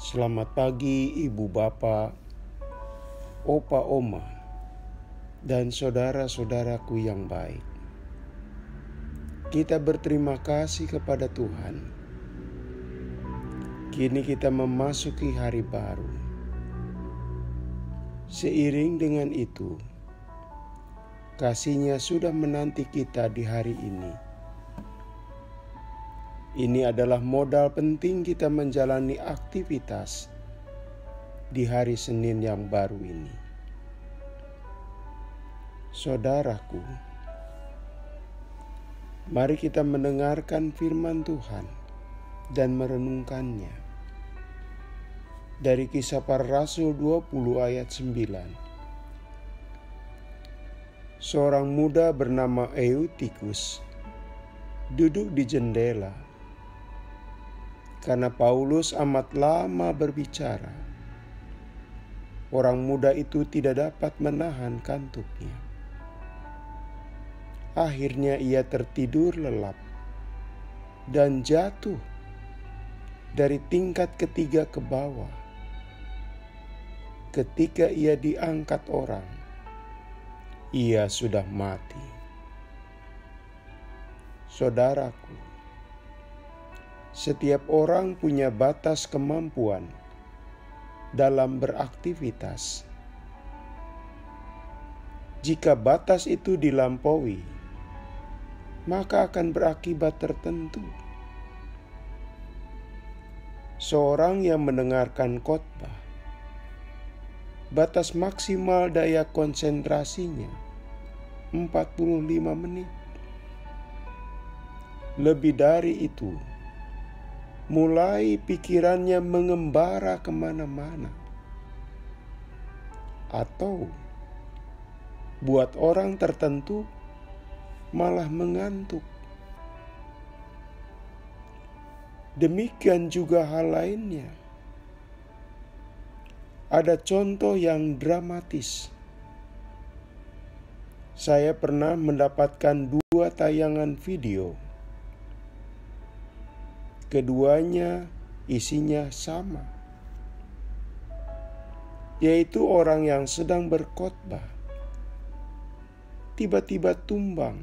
Selamat pagi ibu bapak, opa oma, dan saudara-saudaraku yang baik. Kita berterima kasih kepada Tuhan. Kini kita memasuki hari baru. Seiring dengan itu, kasih-Nya sudah menanti kita di hari ini. Ini adalah modal penting kita menjalani aktivitas di hari Senin yang baru ini. Saudaraku, mari kita mendengarkan firman Tuhan dan merenungkannya. Dari Kisah Para Rasul 20 ayat 9. Seorang muda bernama Eutikus duduk di jendela. Karena Paulus amat lama berbicara, orang muda itu tidak dapat menahan kantuknya. Akhirnya ia tertidur lelap dan jatuh dari tingkat ketiga ke bawah. Ketika ia diangkat orang, ia sudah mati. Saudaraku, setiap orang punya batas kemampuan dalam beraktivitas. Jika batas itu dilampaui, maka akan berakibat tertentu. Seorang yang mendengarkan khotbah, batas maksimal daya konsentrasinya 45 menit. Lebih dari itu, mulai pikirannya mengembara kemana-mana. Atau buat orang tertentu malah mengantuk. Demikian juga hal lainnya. Ada contoh yang dramatis. Saya pernah mendapatkan 2 tayangan video. Keduanya isinya sama, yaitu orang yang sedang berkhotbah tiba-tiba tumbang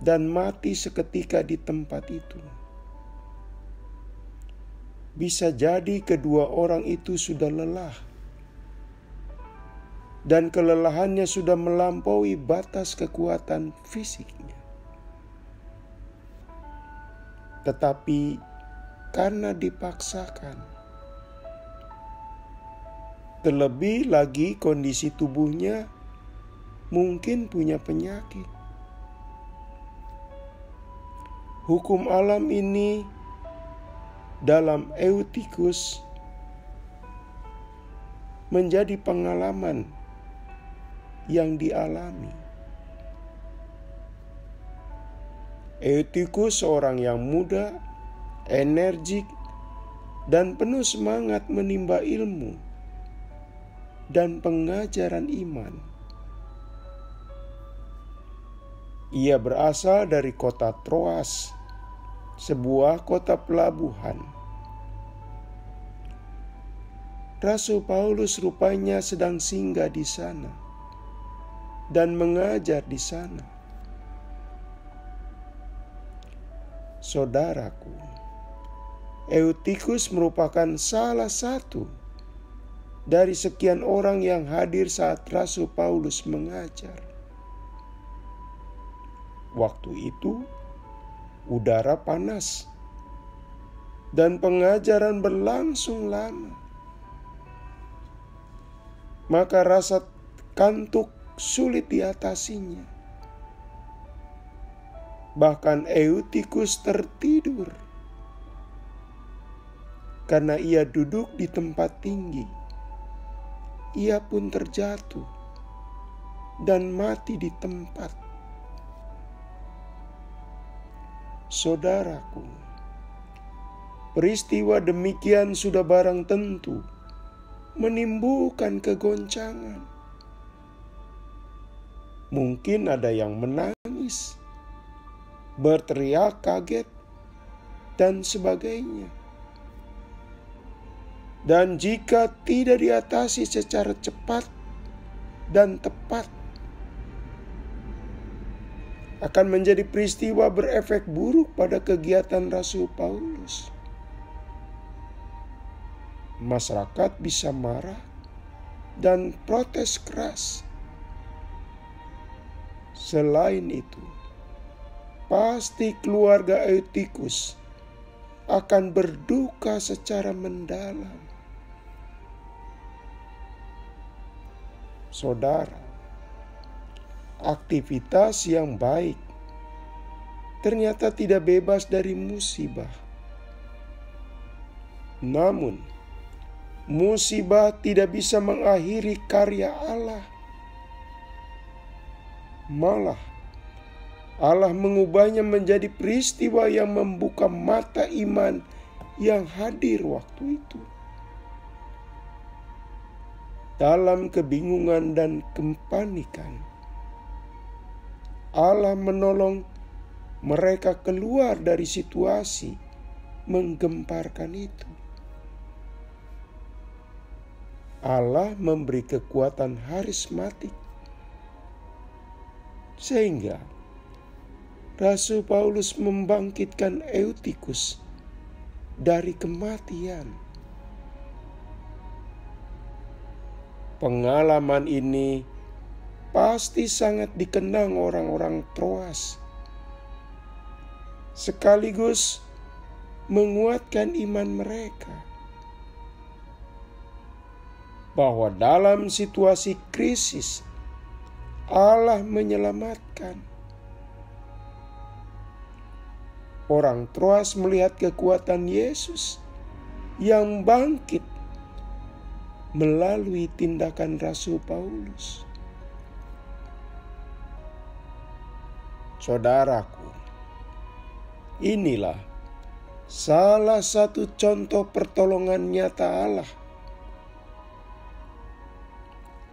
dan mati seketika di tempat itu. Bisa jadi kedua orang itu sudah lelah dan kelelahannya sudah melampaui batas kekuatan fisiknya. Tetapi karena dipaksakan, terlebih lagi kondisi tubuhnya mungkin punya penyakit. Hukum alam ini dalam Eutikus menjadi pengalaman yang dialami. Eutikus seorang yang muda, energik, dan penuh semangat menimba ilmu dan pengajaran iman. Ia berasal dari kota Troas, sebuah kota pelabuhan. Rasul Paulus rupanya sedang singgah di sana dan mengajar di sana. Saudaraku, Eutikus merupakan salah satu dari sekian orang yang hadir saat Rasul Paulus mengajar. Waktu itu, udara panas dan pengajaran berlangsung lama. Maka rasa kantuk sulit diatasinya. Bahkan Eutikus tertidur karena ia duduk di tempat tinggi. Ia pun terjatuh dan mati di tempat. Saudaraku, peristiwa demikian sudah barang tentu menimbulkan kegoncangan. Mungkin ada yang menangis, berteriak kaget, dan sebagainya. Dan jika tidak diatasi secara cepat dan tepat, akan menjadi peristiwa berefek buruk pada kegiatan Rasul Paulus. Masyarakat bisa marah dan protes keras. Selain itu, pasti keluarga Eutikus akan berduka secara mendalam. Saudara, aktivitas yang baik ternyata tidak bebas dari musibah. Namun, musibah tidak bisa mengakhiri karya Allah. Malah, Allah mengubahnya menjadi peristiwa yang membuka mata iman yang hadir waktu itu. Dalam kebingungan dan kepanikan, Allah menolong mereka keluar dari situasi menggemparkan itu. Allah memberi kekuatan harismatik sehingga Rasul Paulus membangkitkan Eutikus dari kematian. Pengalaman ini pasti sangat dikenang orang-orang Troas, sekaligus menguatkan iman mereka bahwa dalam situasi krisis Allah menyelamatkan. Orang Troas melihat kekuatan Yesus yang bangkit melalui tindakan Rasul Paulus. Saudaraku, inilah salah satu contoh pertolongan nyata Allah.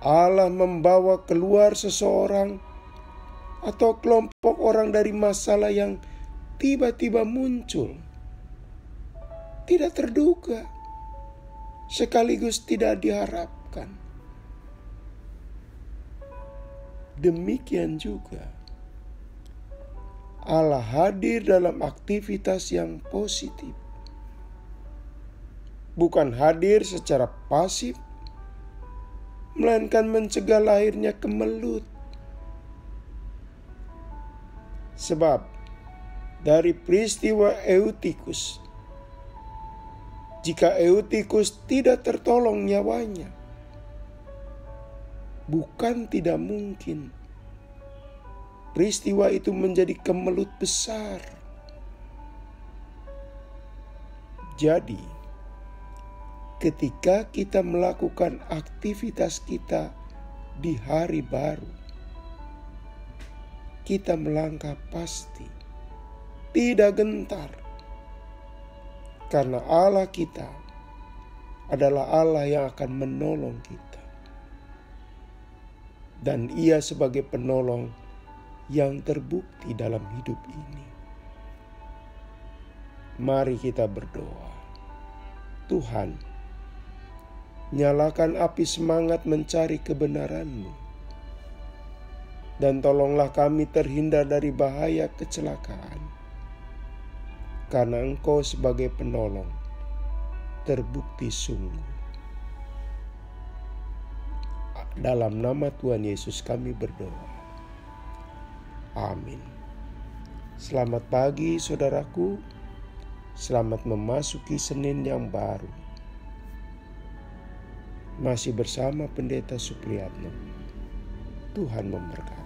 Allah membawa keluar seseorang atau kelompok orang dari masalah yang tiba-tiba muncul, tidak terduga, sekaligus tidak diharapkan. Demikian juga Allah hadir dalam aktivitas yang positif, bukan hadir secara pasif, melainkan mencegah lahirnya kemelut. Sebab dari peristiwa Eutikus, jika Eutikus tidak tertolong nyawanya, bukan tidak mungkin peristiwa itu menjadi kemelut besar. Jadi, ketika kita melakukan aktivitas kita di hari baru, kita melangkah pasti, tidak gentar, karena Allah kita adalah Allah yang akan menolong kita. Dan Ia sebagai penolong yang terbukti dalam hidup ini. Mari kita berdoa. Tuhan, nyalakan api semangat mencari kebenaran-Mu, dan tolonglah kami terhindar dari bahaya kecelakaan, karena Engkau sebagai penolong terbukti sungguh. Dalam nama Tuhan Yesus kami berdoa. Amin. Selamat pagi saudaraku. Selamat memasuki Senin yang baru. Masih bersama Pendeta Supriyatno. Tuhan memberkati.